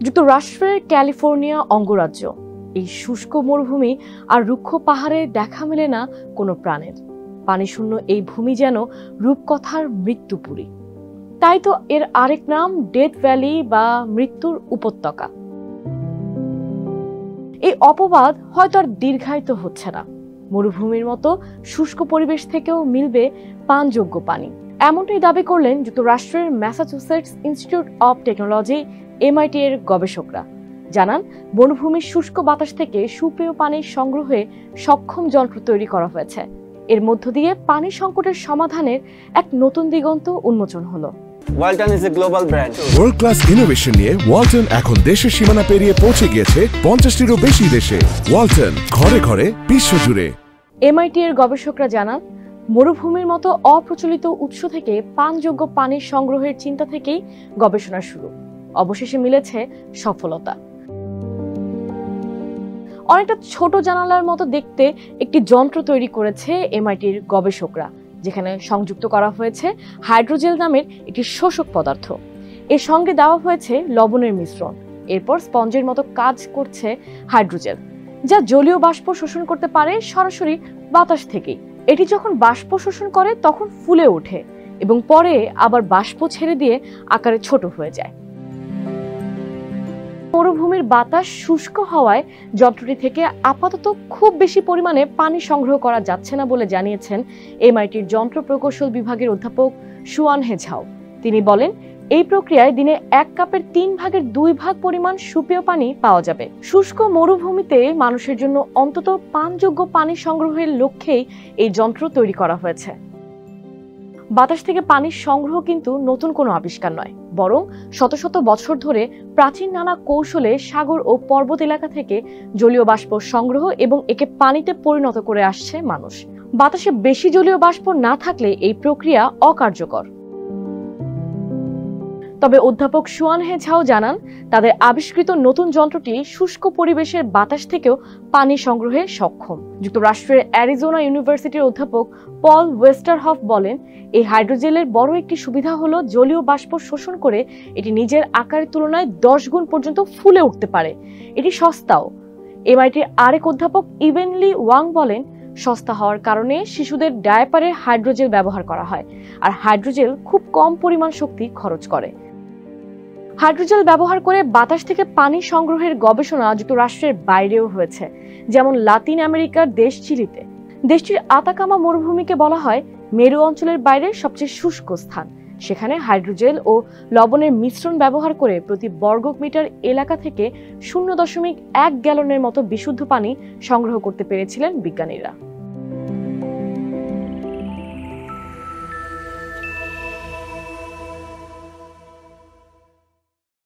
যুক্তরাষ্ট্রের ক্যালিফোর্নিয়া অঙ্গরাজ্য এই শুষ্ক মরুভূমি আর রুক্ষ পাহাড়ে দেখা মেলে না কোনো প্রাণের। পানিশূন্য এই ভূমি যেন রূপকথার মৃত্যুপুরী। তাই তো এর আরেক নাম ডেথ ভ্যালি বা মৃত্যুর উপত্যকা। এই অপবাদ হয়তো আর দীর্ঘায়িত হচ্ছে না। মরুভূমির মতো শুষ্ক পরিবেশ থেকেও মিলবে পানযোগ্য পানি, এমনটাই দাবি করলেন যুক্তরাষ্ট্রের Massachusetts institute of technology MIT এর গবেষকরা। জানান, বনভূমির শুষ্ক বাতাস থেকে সুপেয় পানির সংগ্রহে সক্ষম যন্ত্র তৈরি করা হয়েছে। এর মধ্য দিয়ে পানি সংকটের সমাধানের এক নতুন দিগন্ত উন্মোচন হলো। Walton is a global brand. World class innovation নিয়ে ওয়ালটন এখন দেশের সীমানা পেরিয়ে পৌঁছে গিয়েছে 50টিরও বেশি দেশে। ওয়ালটন, ঘরে ঘরে বিশ্বজুড়ে। MIT এর গবেষকরা জানান, মরুভূমির মতো অপ্রচলিত উৎস থেকে পানযোগ্য পানির সংগ্রহের চিন্তা থেকেই গবেষণা শুরু। অবশেষে মিলেছে সফলতা। অনেকটা ছোট জানালার মতো দেখতে একটি যন্ত্র তৈরি করেছে MIT-র গবেষকরা, যেখানে সংযুক্ত করা হয়েছে হাইড্রোজেল নামের একটি শোষক পদার্থ। এর সঙ্গে দেওয়া হয়েছে লবণের মিশ্রণ। এরপর স্পঞ্জের মতো কাজ করছে হাইড্রোজেল, যা জলীয় বাষ্প শোষণ করতে পারে সরাসরি বাতাস থেকেই। এটি যখন বাষ্প শোষণ করে তখন ফুলে ওঠে এবং পরে আবার বাষ্প ছেড়ে দিয়ে আকারে ছোট হয়ে যায়। মরুভূমির বাতাস শুষ্ক হওয়ায় যন্ত্রটি থেকে আপাতত খুব বেশি পরিমাণে পানি সংগ্রহ করা যাচ্ছে না বলে জানিয়েছেন MIT-র যন্ত্র প্রকৌশল বিভাগের অধ্যাপক সুয়ান হে ঝাও। তিনি বলেন, এই প্রক্রিয়ায় দিনে 1 কাপের 3 ভাগের 2 ভাগ পরিমাণ সুপেয় পানি পাওয়া যাবে। শুষ্ক মরুভূমিতে মানুষের জন্য অন্তত পানযোগ্য পানি সংগ্রহের লক্ষ্যেই এই যন্ত্র তৈরি করা হয়েছে। বাতাস থেকে পানির সংগ্রহ কিন্তু নতুন কোনো আবিষ্কার নয়, বরং শত শত বছর ধরে প্রাচীন নানা কৌশলে সাগর ও পর্বত এলাকা থেকে জলীয় বাষ্প সংগ্রহ এবং একে পানিতে পরিণত করে আসছে মানুষ। বাতাসে বেশি জলীয় বাষ্প না থাকলে এই প্রক্রিয়া অকার্যকর। তবে অধ্যাপক সুয়ান হে ঝাও জানান, তাদের আবিষ্কৃত নতুন যন্ত্রটি শুষ্ক পরিবেশের বাতাস থেকেও পানি সংগ্রহে সক্ষম। যুক্তরাষ্ট্রের অ্যারিজোনা ইউনিভার্সিটির অধ্যাপক পল ওয়েস্টারহফ বলেন, এই হাইড্রোজেলের বড় একটি সুবিধা হলো জলীয় বাষ্প শোষণ করে এটি নিজের আকারের তুলনায় 10 গুণ পর্যন্ত ফুলে উঠতে পারে। এটি সস্তাও। MIT-র আরেক অধ্যাপক ইভেনলি ওয়াং বলেন, সস্তা হওয়ার কারণে শিশুদের ডায়াপারে হাইড্রোজেল ব্যবহার করা হয়, আর হাইড্রোজেল খুব কম পরিমাণ শক্তি খরচ করে। হাইড্রোজেল ব্যবহার করে বাতাস থেকে পানি সংগ্রহের গবেষণা যুক্তরাষ্ট্রের বাইরেও হয়েছে, যেমন লাতিন আমেরিকার দেশ চিলিতে। দেশটির আতাকামা মরুভূমিকে বলা হয় মেরু অঞ্চলের বাইরে সবচেয়ে শুষ্ক স্থান। সেখানে হাইড্রোজেল ও লবণের মিশ্রণ ব্যবহার করে প্রতি বর্গ মিটার এলাকা থেকে 0.1 গ্যালনের মতো বিশুদ্ধ পানি সংগ্রহ করতে পেরেছিলেন বিজ্ঞানীরা।